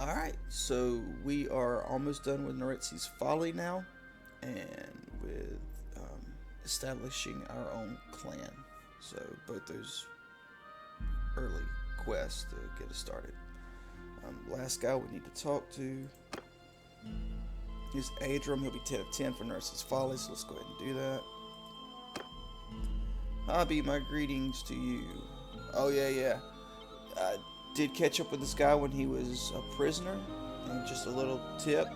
Alright, so we are almost done with Noretzi's Folly now, and with establishing our own clan. So both those early quests to get us started. Last guy we need to talk to is Adram. He'll be 10 of 10 for Noretzi's Folly, so let's go ahead and do that. Habi, my greetings to you. Oh yeah. I did catch up with this guy when he was a prisoner. And just a little tip,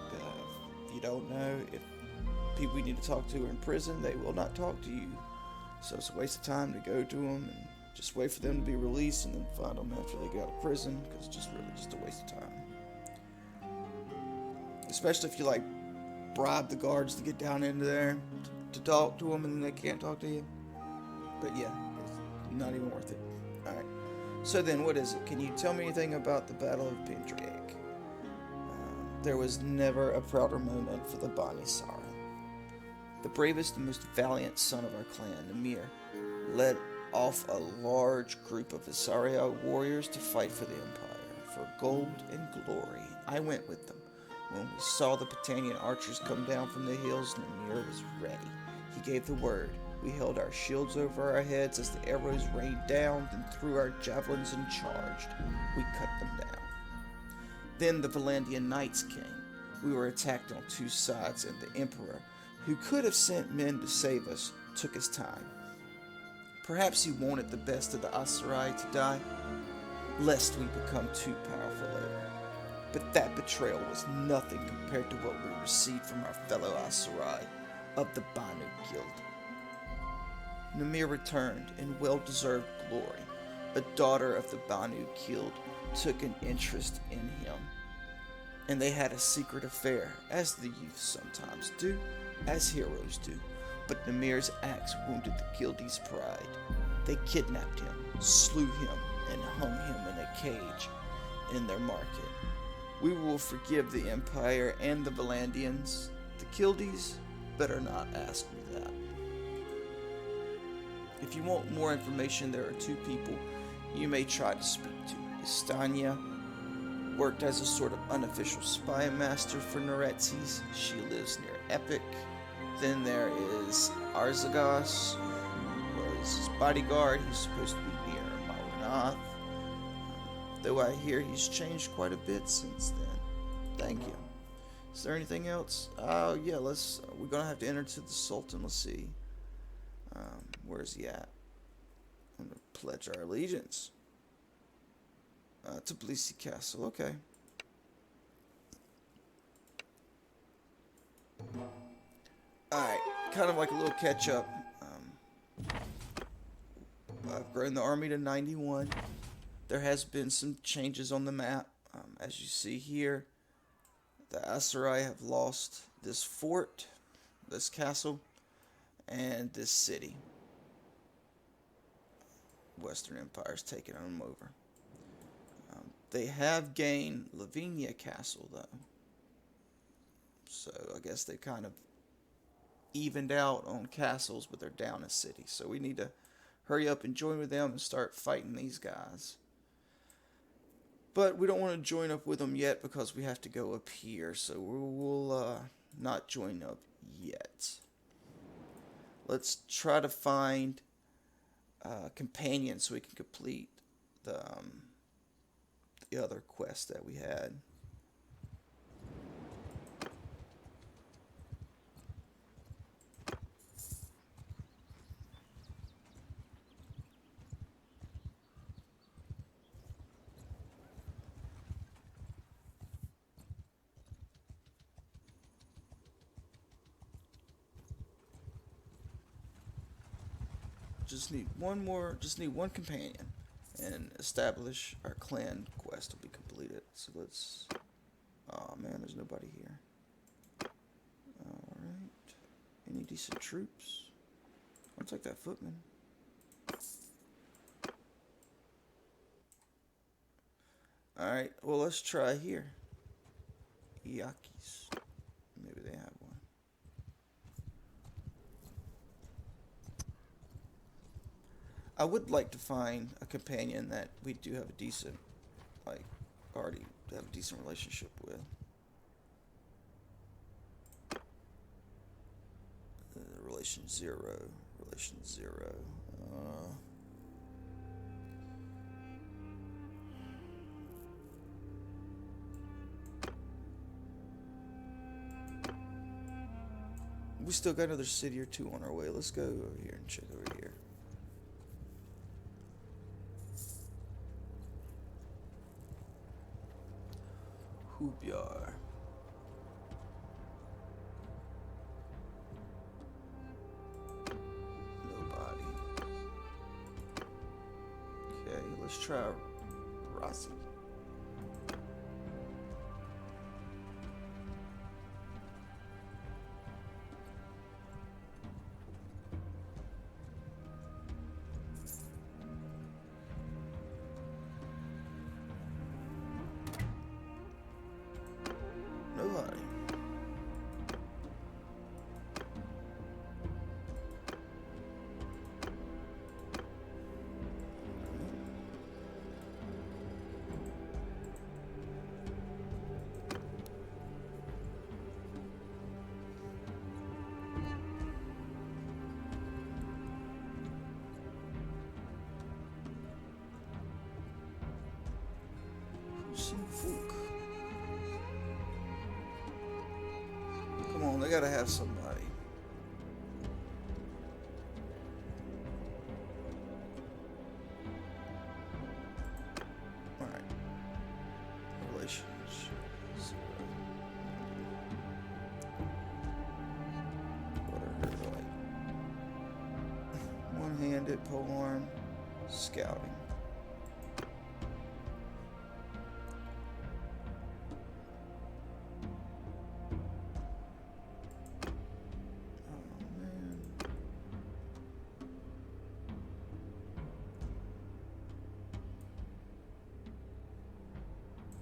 if you don't know, if people you need to talk to are in prison, they will not talk to you. So it's a waste of time to go to them and just wait for them to be released and then find them after they get out of prison, because it's just really just a waste of time. Especially if you like bribe the guards to get down into there to talk to them and then they can't talk to you. But yeah, it's not even worth it. Alright. So then, what is it? Can you tell me anything about the Battle of Pendraig? There was never a prouder moment for the Bannerlord. The bravest and most valiant son of our clan, Namir, led off a large group of Isaria warriors to fight for the Empire, for gold and glory. I went with them. When we saw the Battanian archers come down from the hills, Namir was ready. He gave the word. We held our shields over our heads as the arrows rained down, then threw our javelins and charged. We cut them down. Then the Valandian knights came. We were attacked on two sides, and the Emperor, who could have sent men to save us, took his time. Perhaps he wanted the best of the Aserai to die, lest we become too powerful later. But that betrayal was nothing compared to what we received from our fellow Aserai of the Banu Guild. Namir returned in well-deserved glory. A daughter of the Banu Guild took an interest in him, and they had a secret affair, as the youth sometimes do, as heroes do. But Namir's axe wounded the Guildie's pride. They kidnapped him, slew him, and hung him in a cage in their market. We will forgive the Empire and the Valandians. The Guildies better not ask me that. If you want more information, there are two people you may try to speak to. Istania worked as a sort of unofficial spy master for Noretzi's. She lives near Epic. Then there is Arzagos, who was his bodyguard. He's supposed to be near Malranath. Though I hear he's changed quite a bit since then. Thank you. Is there anything else? Oh yeah, we're gonna have to enter to the Sultan. Let's see. Where's he at? I'm gonna pledge our allegiance. To Tbilisi Castle, okay. Alright, kind of like a little catch up. I've grown the army to 91. There has been some changes on the map. As you see here, the Aserai have lost this fort, this castle, and this city. Western Empire's taken them over. They have gained Lavinia Castle, though. So I guess they kind of evened out on castles, but they're down a city. So we need to hurry up and join with them and start fighting these guys. But we don't want to join up with them yet because we have to go up here. So we'll not join up yet. Let's try to find companions so we can complete the other quest that we had. Just need one companion, and establish our clan quest will be completed. So let's, oh man, there's nobody here. Alright, any decent troops? I'll take that footman. Alright, well let's try here. Iakis, maybe they have one. I would like to find a companion that we do have a decent, like, already have a decent relationship with. Relation 0. Relation 0. We still got another city or two on our way. Let's go over here and check over here. Hubyar. Nobody. Okay, let's try Rossi. Nobody. Come on, they gotta have somebody. Alright. Relations. What are her like? One-handed polearm scouting.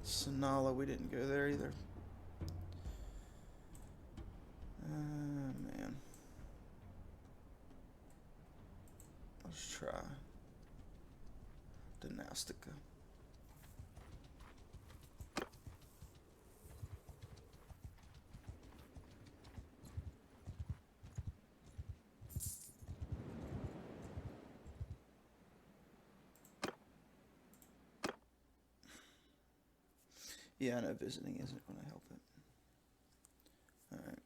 Sonala, we didn't go there either. Man. Let's try Dynastica. Yeah, I know visiting isn't going to help it. Alright.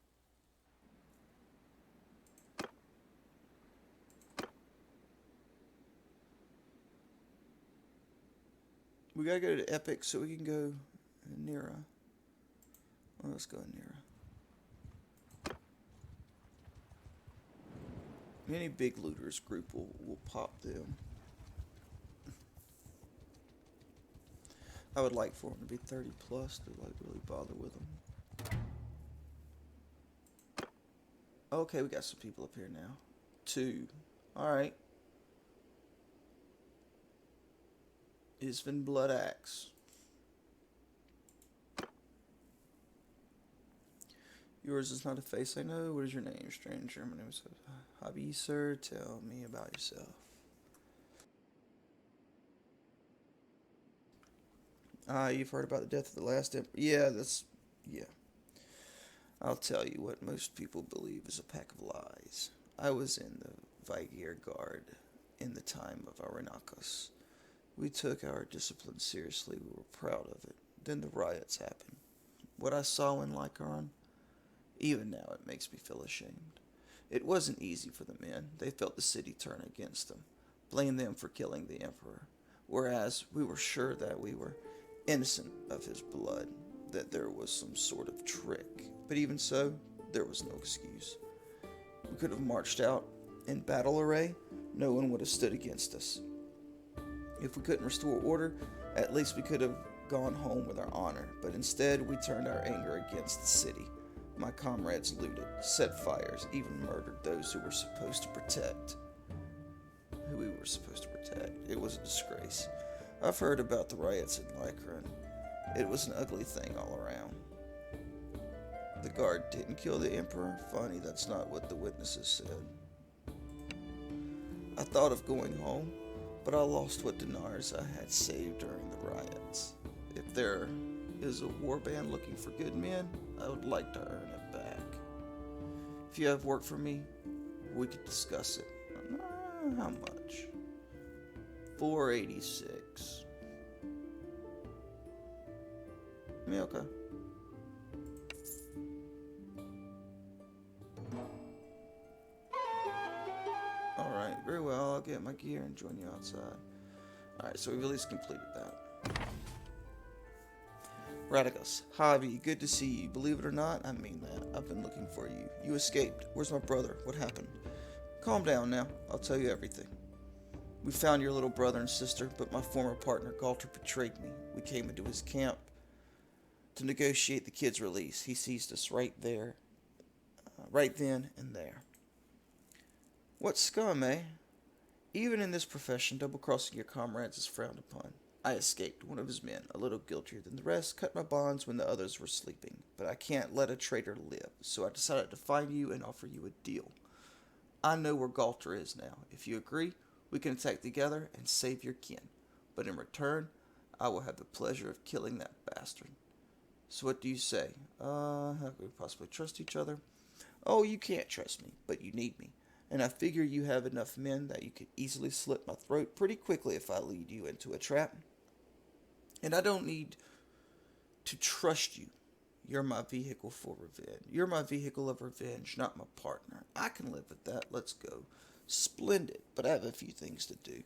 We gotta go to Epic so we can go Nira. Well, let's go Nira. Any big looters group will pop them. I would like for them to be 30 plus to like really bother with them. Okay, we got some people up here now. 2. Alright. Isvin Blood Axe. Yours is not a face I know. What is your name, stranger? My name is Habi, sir. Tell me about yourself. You've heard about the death of the last emperor. Yeah, yeah. I'll tell you what most people believe is a pack of lies. I was in the Vigir Guard in the time of Arenakos. We took our discipline seriously. We were proud of it. Then the riots happened. What I saw in Lycaron, even now it makes me feel ashamed. It wasn't easy for the men. They felt the city turn against them, blamed them for killing the emperor, whereas we were sure that we were innocent of his blood, that there was some sort of trick. But even so, there was no excuse. We could have marched out in battle array. No one would have stood against us. If we couldn't restore order, at least we could have gone home with our honor. But instead, we turned our anger against the city. My comrades looted, set fires, even murdered those who were supposed to protect. Who we were supposed to protect. It was a disgrace. I've heard about the riots in Lycaron. It was an ugly thing all around. The guard didn't kill the emperor? Funny, that's not what the witnesses said. I thought of going home, but I lost what dinars I had saved during the riots. If there is a warband looking for good men. I would like to earn it back. If you have work for me, we could discuss it. How much? 486. Yeah, okay. Alright, very well. I'll get my gear and join you outside. Alright, so we've at least completed that. Radagos, Habi, good to see you. Believe it or not, I mean that. I've been looking for you. You escaped. Where's my brother? What happened? Calm down now. I'll tell you everything. We found your little brother and sister, but my former partner, Galter, betrayed me. We came into his camp to negotiate the kid's release. He seized us right there, right then and there. What scum, eh? Even in this profession, double-crossing your comrades is frowned upon. I escaped. One of his men, a little guiltier than the rest, cut my bonds when the others were sleeping. But I can't let a traitor live, so I decided to find you and offer you a deal. I know where Galter is now. If you agree, we can attack together and save your kin. But in return, I will have the pleasure of killing that bastard. So what do you say? How could we possibly trust each other? Oh, you can't trust me, but you need me. And I figure you have enough men that you could easily slit my throat pretty quickly if I lead you into a trap. And I don't need to trust you. You're my vehicle for revenge. You're my vehicle of revenge, not my partner. I can live with that. Let's go. Splendid, but I have a few things to do.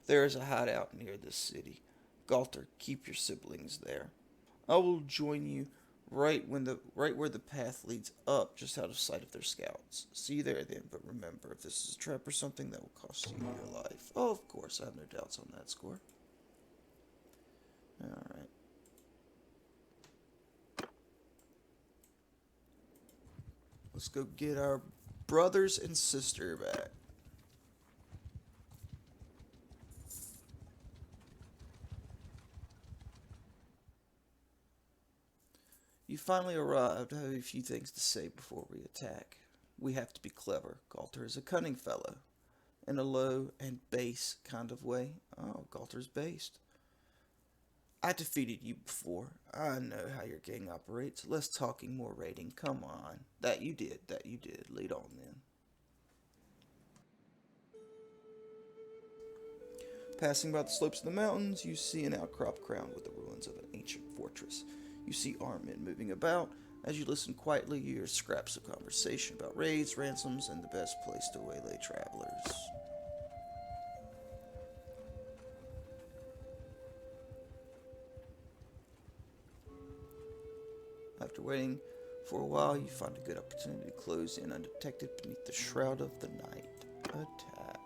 There is a hideout near this city. Galter, keep your siblings there. I will join you right where the path leads up, just out of sight of their scouts. See you there then, but remember, if this is a trap or something, that will cost you your life. Oh, of course, I have no doubts on that score. Alright. Let's go get our brothers and sister back. You finally arrived. I have a few things to say before we attack. We have to be clever. Galter is a cunning fellow. In a low and base kind of way. Oh, Galter's based. I defeated you before. I know how your gang operates. Less talking, more raiding. Come on. That you did. Lead on then. Passing by the slopes of the mountains, you see an outcrop crowned with the ruins of an ancient fortress. You see armed men moving about. As you listen quietly, you hear scraps of conversation about raids, ransoms, and the best place to waylay travelers. After waiting for a while, you find a good opportunity to close in undetected beneath the shroud of the night. Attack.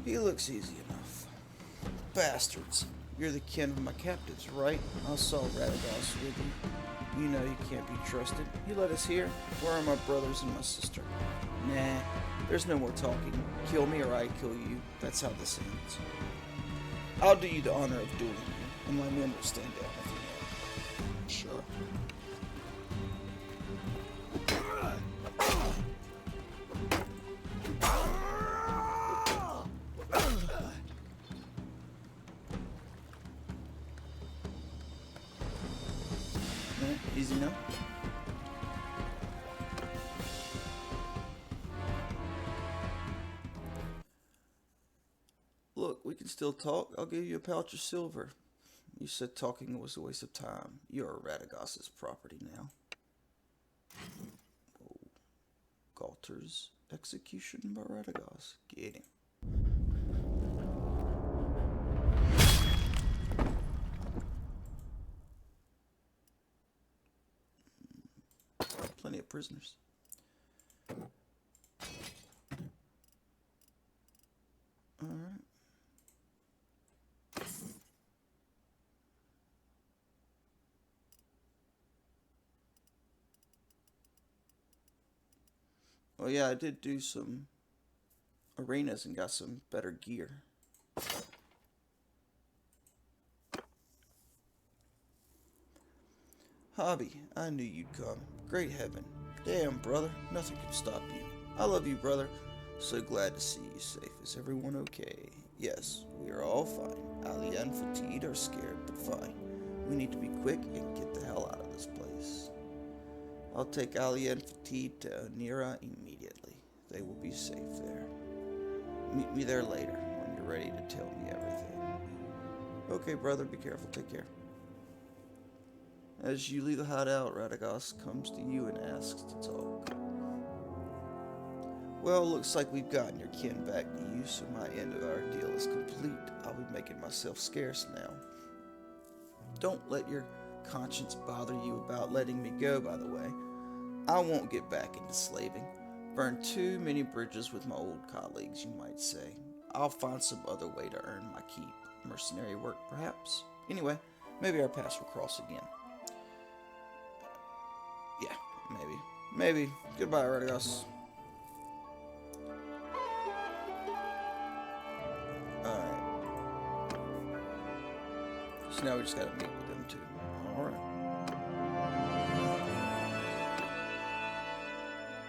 He looks easy enough. Bastards. You're the kin of my captives, right? I saw Radagos with you. You know you can't be trusted. You let us here? Where are my brothers and my sister? Nah, there's no more talking. Kill me or I kill you. That's how this ends. I'll do you the honor of dueling you, and my men will stand down with you. Sure. Easy now. Look, we can still talk. I'll give you a pouch of silver. You said talking was a waste of time. You're Radagos's property now. Oh. Galter's execution by Radagos. Get him. Plenty of prisoners. Alright. Well, yeah, I did do some arenas and got some better gear. Habi, I knew you'd come. Great heaven. Damn, brother. Nothing can stop you. I love you, brother. So glad to see you safe. Is everyone okay? Yes, we are all fine. Alia and Fatigued are scared, but fine. We need to be quick and get the hell out of this place. I'll take Alia and Fatigued to Nira immediately. They will be safe there. Meet me there later when you're ready to tell me everything. Okay, brother. Be careful. Take care. As you leave the hideout, Radagos comes to you and asks to talk. Well, looks like we've gotten your kin back to you, so my end of our deal is complete. I'll be making myself scarce now. Don't let your conscience bother you about letting me go, by the way. I won't get back into slaving. Burned too many bridges with my old colleagues, you might say. I'll find some other way to earn my keep. Mercenary work, perhaps? Anyway, maybe our paths will cross again. Yeah, maybe. Maybe. Goodbye, Radagos. Alright. So now we just gotta meet with them too. Alright.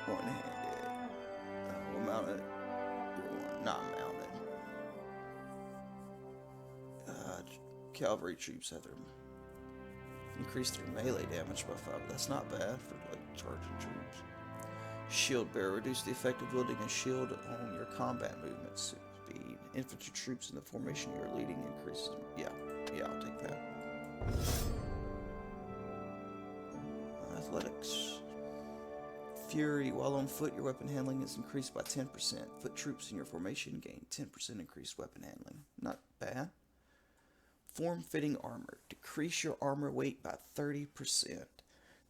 One-handed. We'll mount it. Not mounted. Cavalry troops have their increase their melee damage by 5. That's not bad for like charging troops. Shield bearer, reduce the effect of wielding a shield on your combat movement speed. Infantry troops in the formation you are leading increases. Yeah, I'll take that. Athletics. Fury, while on foot, your weapon handling is increased by 10%. Foot troops in your formation gain 10% increased weapon handling. Not bad. Form-fitting armor. Decrease your armor weight by 30%.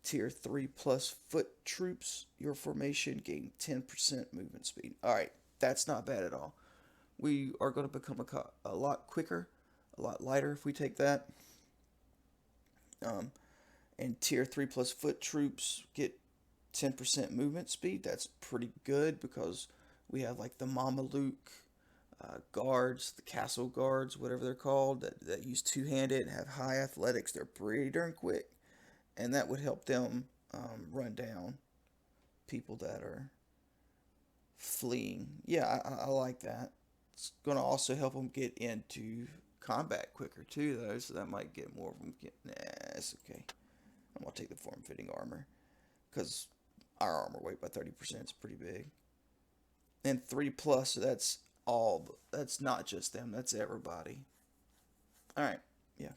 Tier 3 plus foot troops, your formation gain 10% movement speed. Alright, that's not bad at all. We are going to become a lot quicker, a lot lighter if we take that. And Tier 3 plus foot troops get 10% movement speed. That's pretty good because we have like the Mameluke guards, the castle guards, whatever they're called, that use two-handed, have high athletics. They're pretty darn quick, and that would help them run down people that are fleeing. Yeah, I like that. It's going to also help them get into combat quicker too, though, so that might get more of them. Nah, it's okay. I'm going to take the form-fitting armor because our armor weight by 30% is pretty big. And 3 plus, so that's all, that's not just them, that's everybody. Alright, yeah.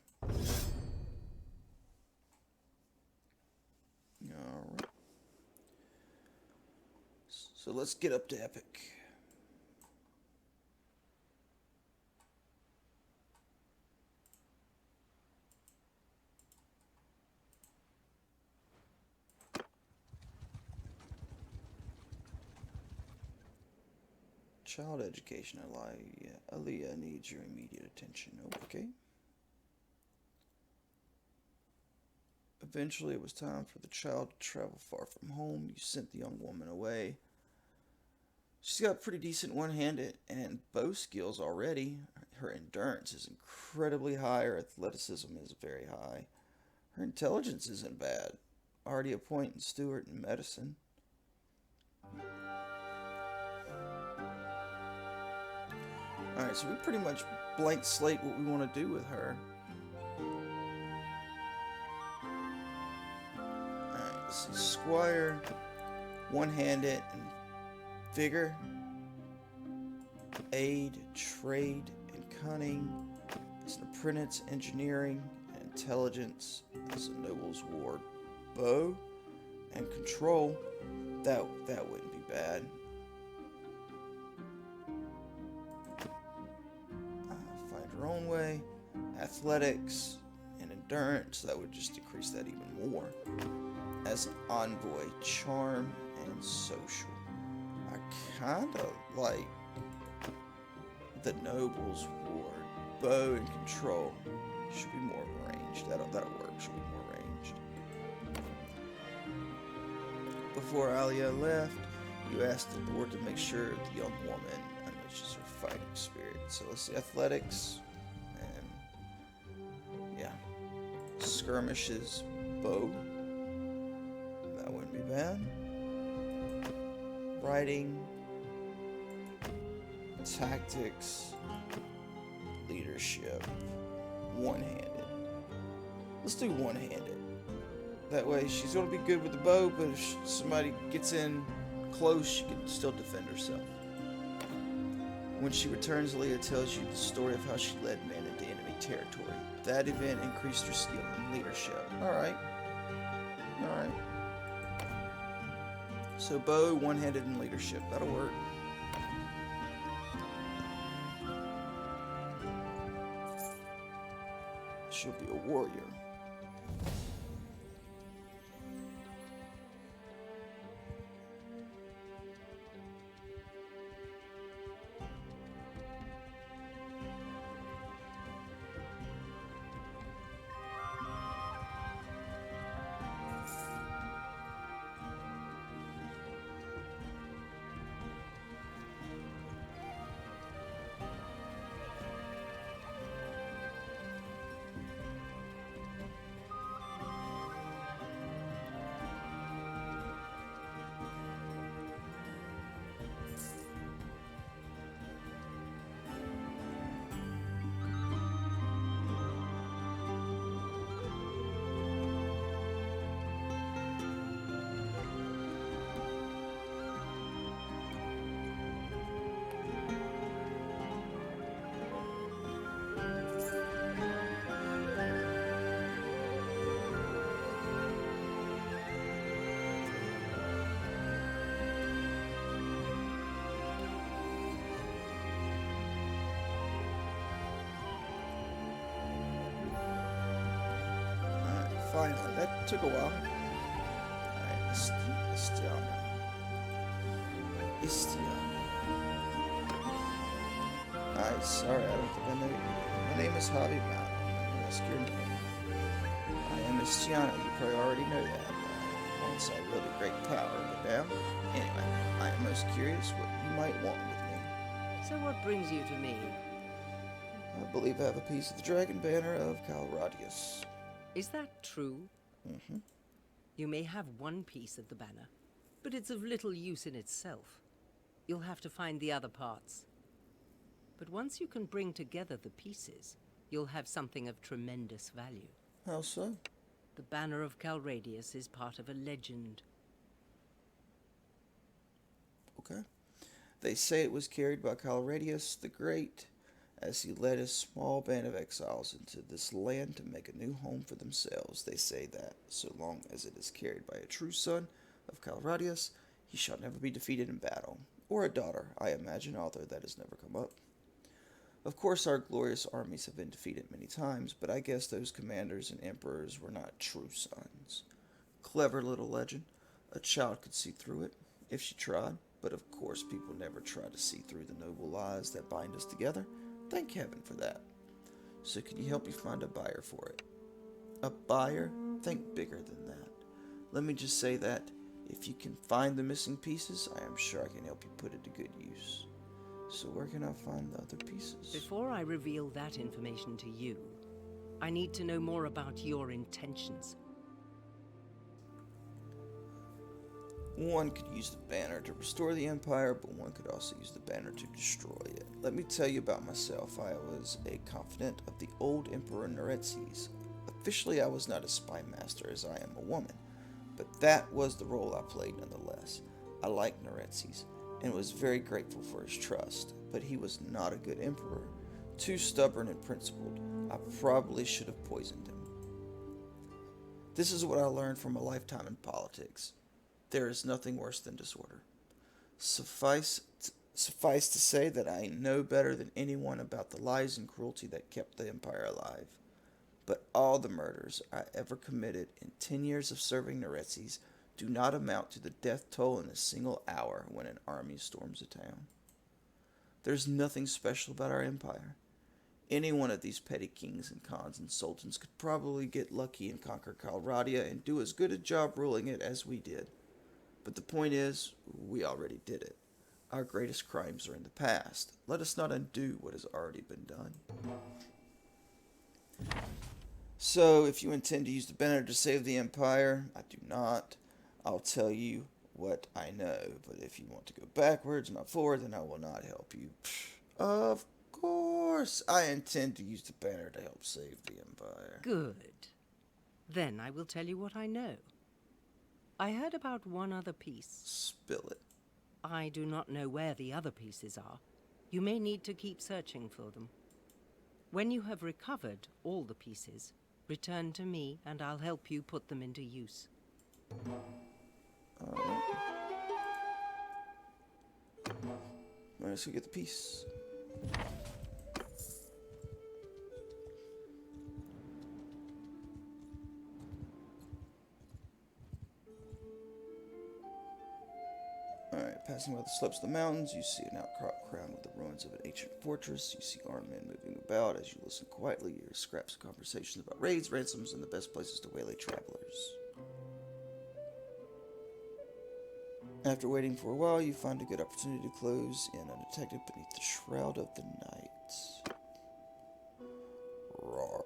Alright. So let's get up to Epic. Child education, Aliyah needs your immediate attention. Okay. Eventually, it was time for the child to travel far from home. You sent the young woman away. She's got pretty decent one-handed and bow skills already. Her endurance is incredibly high. Her athleticism is very high. Her intelligence isn't bad. Already a point in Stewart in medicine. Alright, so we pretty much blank slate what we want to do with her. Alright, let's see. Squire, one-handed, and vigor, aid, trade, and cunning. As an apprentice, engineering, and intelligence. As a noble's ward, bow, and control. That wouldn't be bad. Find her own way, athletics, and endurance. That would just decrease that even more. As an envoy, charm, and social. I kinda like the noble's ward. Bow and control. Should be more ranged. That'll work. Should be more ranged. Before Aliyah left, you asked the Lord to make sure the young woman unleashes her fighting spirit. So let's see, athletics, and yeah, skirmishes, bow. That wouldn't be bad. Riding, tactics, leadership, one-handed. Let's do one-handed. That way she's going to be good with the bow, but if somebody gets in close, she can still defend herself. When she returns, Leah tells you the story of how she led men into enemy territory. That event increased her skill in leadership. Alright. So bow, one-handed, and leadership. That'll work. She'll be a warrior. Finally, that took a while. Alright, Istiana. Alright, sorry, I don't think I know you. My name is Habi. Ask your name. I am Istiana. You probably already know that. Once I wielded great power, but now, anyway, I am most curious what you might want with me. So what brings you to me? I believe I have a piece of the dragon banner of Calradius. Is that true? Mm-hmm. You may have one piece of the banner, but it's of little use in itself. You'll have to find the other parts. But once you can bring together the pieces, you'll have something of tremendous value. How so? The banner of Calradius is part of a legend. Okay. They say it was carried by Calradius the Great, as he led a small band of exiles into this land to make a new home for themselves. They say that, so long as it is carried by a true son of Calradius, he shall never be defeated in battle. Or a daughter, I imagine, although that has never come up. Of course, our glorious armies have been defeated many times, but I guess those commanders and emperors were not true sons. Clever little legend. A child could see through it, if she tried. But of course, people never try to see through the noble lies that bind us together. Thank heaven for that. So can you help me find a buyer for it? A buyer? Think bigger than that. Let me just say that if you can find the missing pieces, I am sure I can help you put it to good use. So where can I find the other pieces? Before I reveal that information to you, I need to know more about your intentions. One could use the banner to restore the Empire, but one could also use the banner to destroy it. Let me tell you about myself. I was a confidant of the old Emperor Neretzes. Officially, I was not a spy master, as I am a woman, but that was the role I played nonetheless. I liked Neretzes, and was very grateful for his trust, but he was not a good emperor. Too stubborn and principled. I probably should have poisoned him. This is what I learned from a lifetime in politics. There is nothing worse than disorder. Suffice to say that I know better than anyone about the lies and cruelty that kept the Empire alive. But all the murders I ever committed in 10 years of serving Neretzes do not amount to the death toll in a single hour when an army storms a town. There's nothing special about our empire. Any one of these petty kings and khans and sultans could probably get lucky and conquer Kalradia and do as good a job ruling it as we did. But the point is, we already did it. Our greatest crimes are in the past. Let us not undo what has already been done. So, if you intend to use the banner to save the Empire, I do not. I'll tell you what I know. But if you want to go backwards, not forward, then I will not help you. Of course, I intend to use the banner to help save the Empire. Good. Then I will tell you what I know. I heard about one other piece. Spill it. I do not know where the other pieces are. You may need to keep searching for them. When you have recovered all the pieces, return to me and I'll help you put them into use. Alright, let's go get the piece. Alright, passing by the slopes of the mountains, you see an outcrop crowned with the ruins of an ancient fortress. You see armed men moving about. As you listen quietly, you hear scraps of conversations about raids, ransoms, and the best places to waylay travelers. After waiting for a while, you find a good opportunity to close in undetected beneath the shroud of the night. Roar.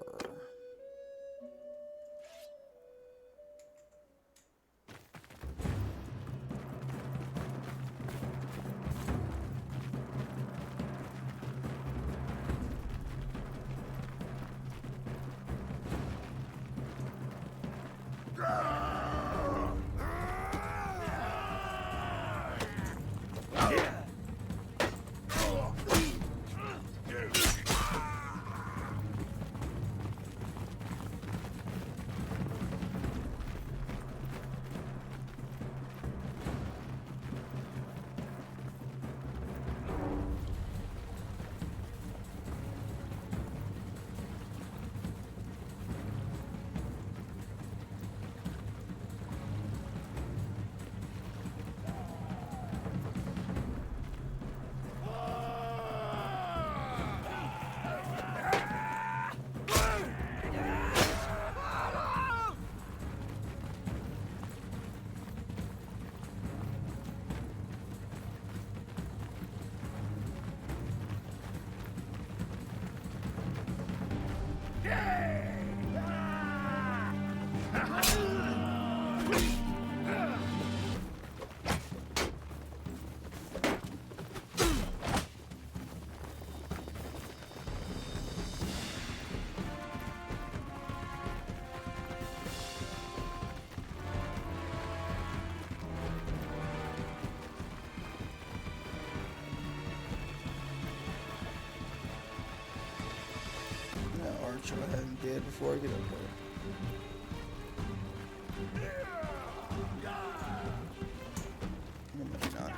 Archer, I hadn't dead before I get up there. Maybe not.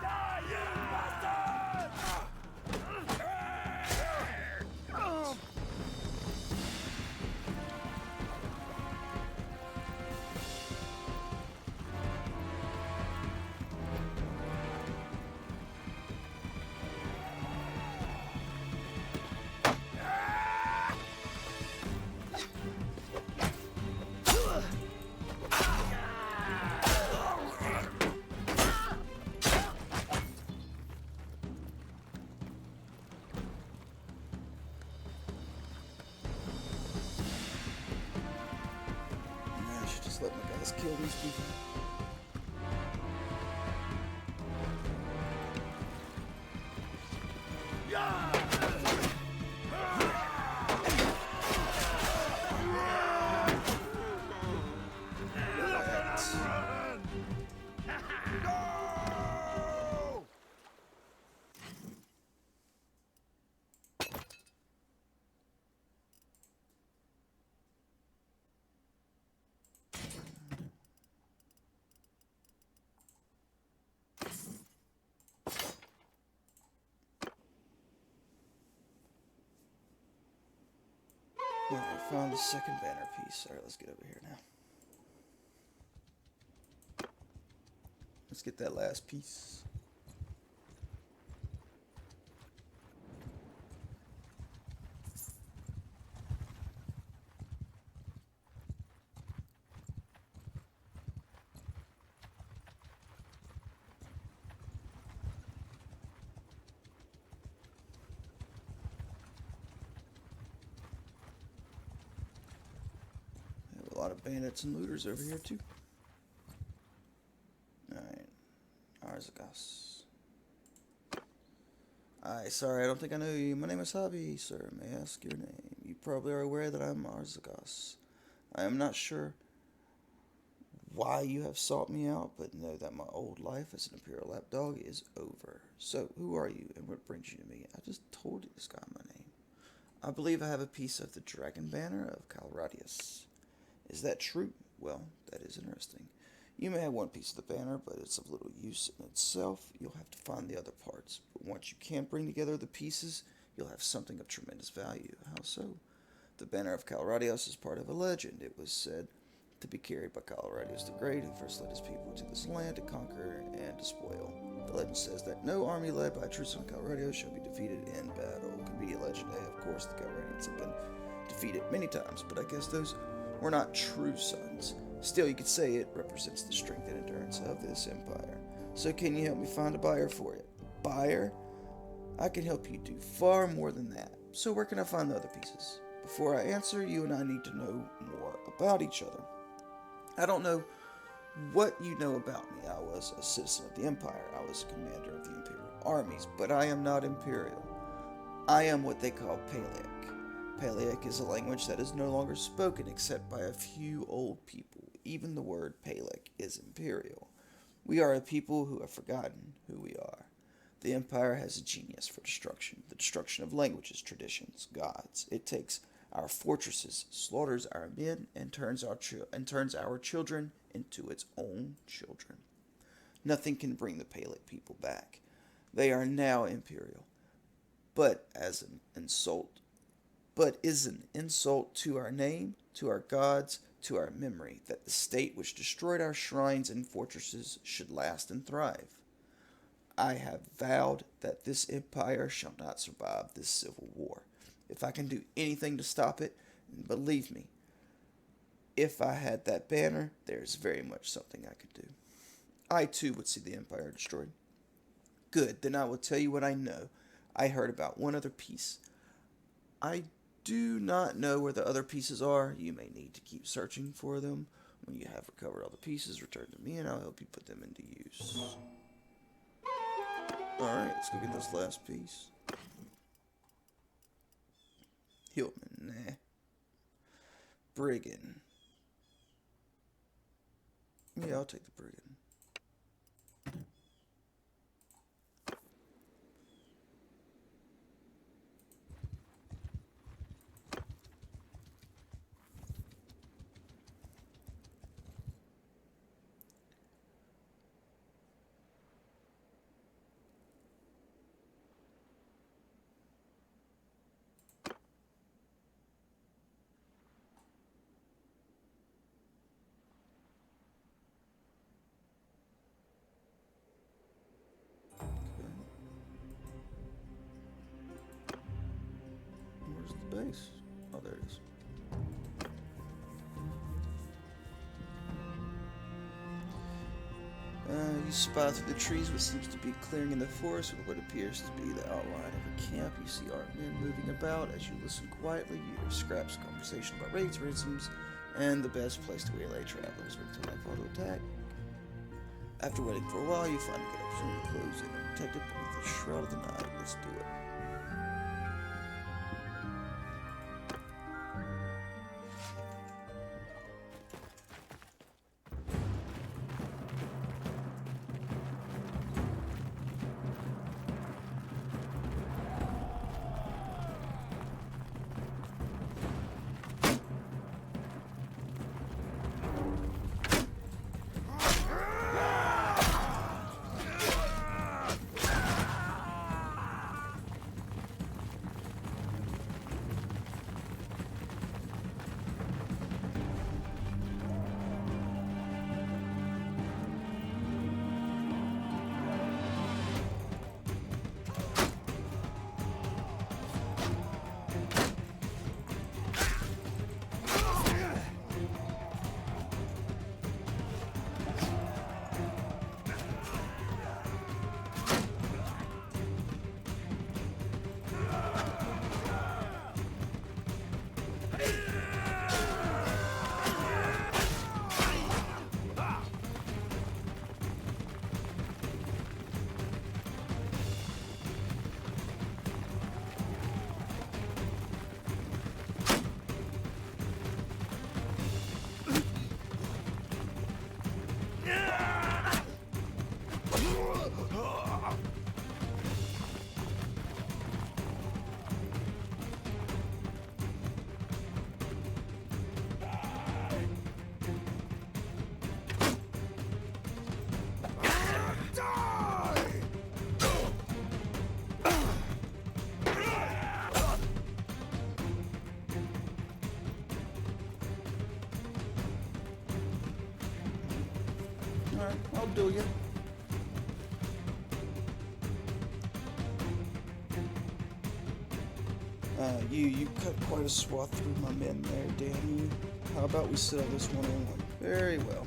Let my guys kill these people. Alright, found the second banner piece. Alright, let's get over here now. Let's get that last piece. A lot of bandits and looters over here too. Alright. Arzagos. Hi, sorry, I don't think I know you. My name is Habi, sir. May I ask your name? You probably are aware that I'm Arzagos. I am not sure why you have sought me out, but know that my old life as an Imperial lapdog is over. So, who are you and what brings you to me? I just told you this guy my name. I believe I have a piece of the Dragon Banner of Calradius. Is that true? Well, that is interesting. You may have one piece of the banner, but it's of little use in itself. You'll have to find the other parts. But once you can bring together the pieces, you'll have something of tremendous value. How so? The banner of Calradius is part of a legend. It was said to be carried by Calradius the Great, who first led his people to this land to conquer and despoil. The legend says that no army led by a true son of Calradius shall be defeated in battle. Convenient legend. Of course, the Calradians have been defeated many times, but I guess those were not true sons. Still, you could say it represents the strength and endurance of this empire. So can you help me find a buyer for it? Buyer? I can help you do far more than that. So where can I find the other pieces? Before I answer, you and I need to know more about each other. I don't know what you know about me. I was a citizen of the empire. I was a commander of the imperial armies, but I am not imperial. I am what they call Paliac. Paliac is a language that is no longer spoken except by a few old people. Even the word Paliac is imperial. We are a people who have forgotten who we are. The empire has a genius for destruction, the destruction of languages, traditions, gods. It takes our fortresses, slaughters our men, and turns our children into its own children. Nothing can bring the Paliac people back. They are now imperial, but is an insult to our name, to our gods, to our memory, that the state which destroyed our shrines and fortresses should last and thrive. I have vowed that this empire shall not survive this civil war. If I can do anything to stop it, and believe me, if I had that banner, there is very much something I could do. I too would see the empire destroyed. Good, then I will tell you what I know. I heard about one other piece. I do not know where the other pieces are. You may need to keep searching for them. When you have recovered all the pieces, return to me and I'll help you put them into use. Alright, let's go get this last piece. Hillman, nah. Brigand. Yeah, I'll take the Brigand. Where's the base? Oh, there it is. You spy through the trees what seems to be clearing in the forest with what appears to be the outline of a camp. You see armed men moving about. As you listen quietly, you hear scraps of conversation about raids, ransoms, and the best place to relay travelers with the nightfall to attack. After waiting for a while, you find a good opportunity to close in and protect it beneath the shroud of the night. Let's do it. Alright, I'll do you. You cut quite a swath through my men there, damn you. How about we settle this one-on-one? Very well.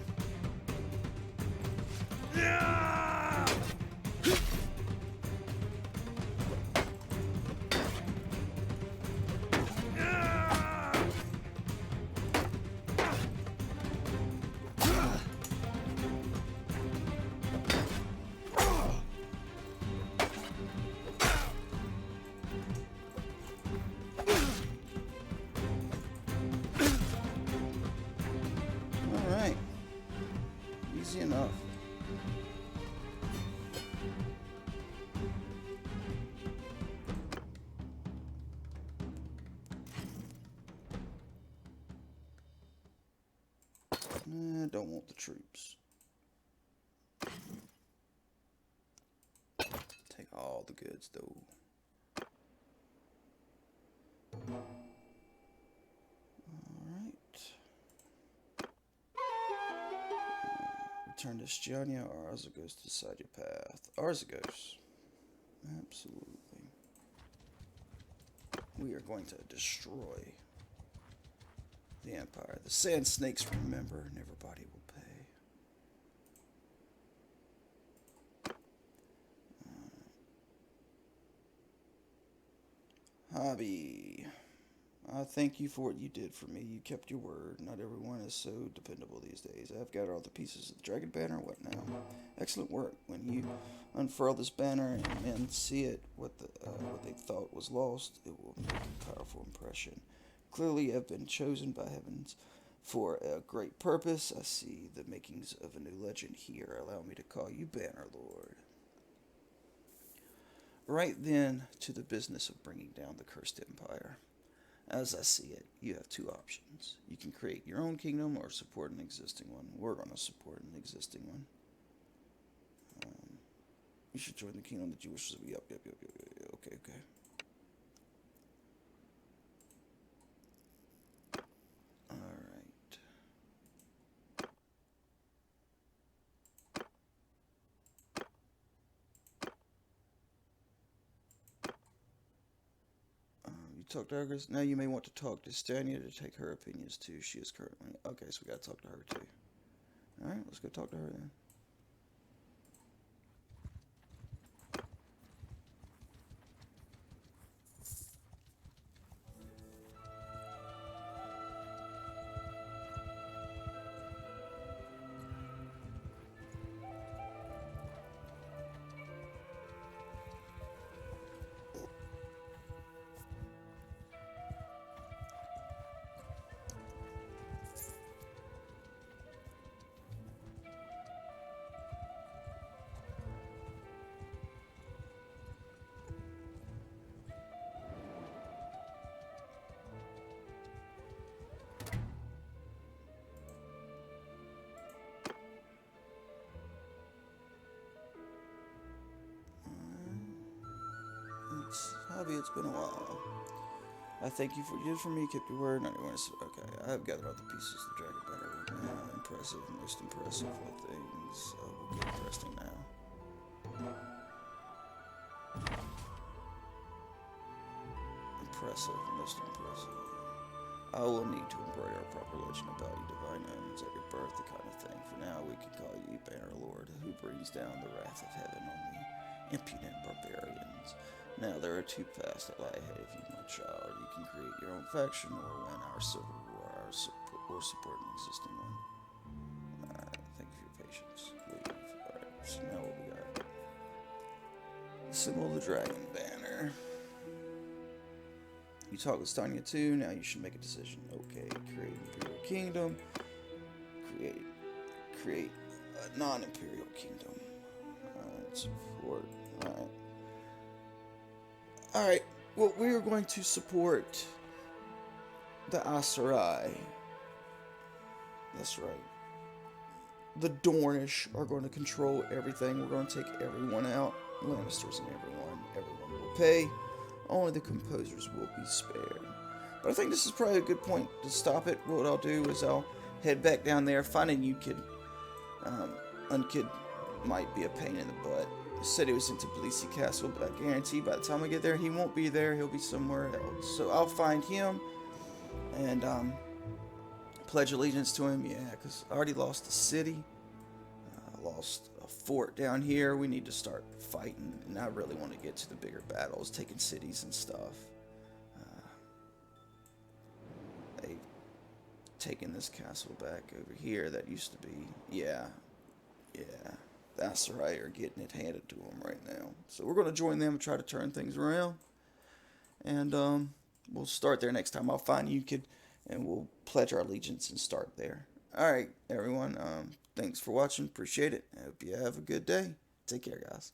Alright. Easy enough. Don't want the troops. Take all the goods though. Alright. Return to Stiania or Arzagos to decide your path. Arzagos. Absolutely. We are going to destroy the Empire. The Sand Snakes remember, and everybody will pay. Habi. I thank you for what you did for me. You kept your word. Not everyone is so dependable these days. I've got all the pieces of the dragon banner. What now? Excellent work. When you unfurl this banner and men see it, what they thought was lost, it will make a powerful impression. Clearly, you have been chosen by heavens for a great purpose. I see the makings of a new legend here. Allow me to call you Bannerlord. Right then, to the business of bringing down the cursed empire. As I see it, you have two options. You can create your own kingdom or support an existing one. We're going to support an existing one. You should join the kingdom that you wish to be. Yep. Okay. Alright. You talk to her. Now you may want to talk to Stania to take her opinions too. She is currently... Okay, so we gotta talk to her too. Alright, let's go talk to her then. Habi, it's been a while. I thank you for you did for me, kept your word, not your word. Okay, I have gathered all the pieces of the dragon banner. Impressive, most impressive. What things will get interesting now. Impressive, most impressive. I will need to embroider a proper legend about you, divine omens at your birth, the kind of thing. For now, we can call you Bannerlord, who brings down the wrath of heaven on the impudent barbarians. Now, there are two paths that lie ahead of you, my child. You can create your own faction or win our civil war, or support an existing one. Thank you for your patience. Leave. Alright, so now what we got? The symbol of the dragon banner. You talk with Stanya too, now you should make a decision. Okay, create Imperial Kingdom. Create a non-Imperial Kingdom. Support. Alright, well, we are going to support the Aserai. That's right. The Dornish are going to control everything. We're going to take everyone out. Lannisters and everyone. Everyone will pay. Only the composers will be spared. But I think this is probably a good point to stop it. What I'll do is I'll head back down there, find a new kid. Unkid might be a pain in the butt. He said he was into Tbilisi Castle, but I guarantee by the time I get there, he won't be there. He'll be somewhere else. So I'll find him and pledge allegiance to him. Yeah, because I already lost the city. I lost a fort down here. We need to start fighting, and I really want to get to the bigger battles, taking cities and stuff. They've taken this castle back over here that used to be, yeah, that's right, are getting it handed to them right now. So we're going to join them and try to turn things around, and we'll start there next time. I'll find you, kid, and we'll pledge our allegiance and start there. Alright, everyone, thanks for watching, appreciate it. I hope you have a good day. Take care, guys.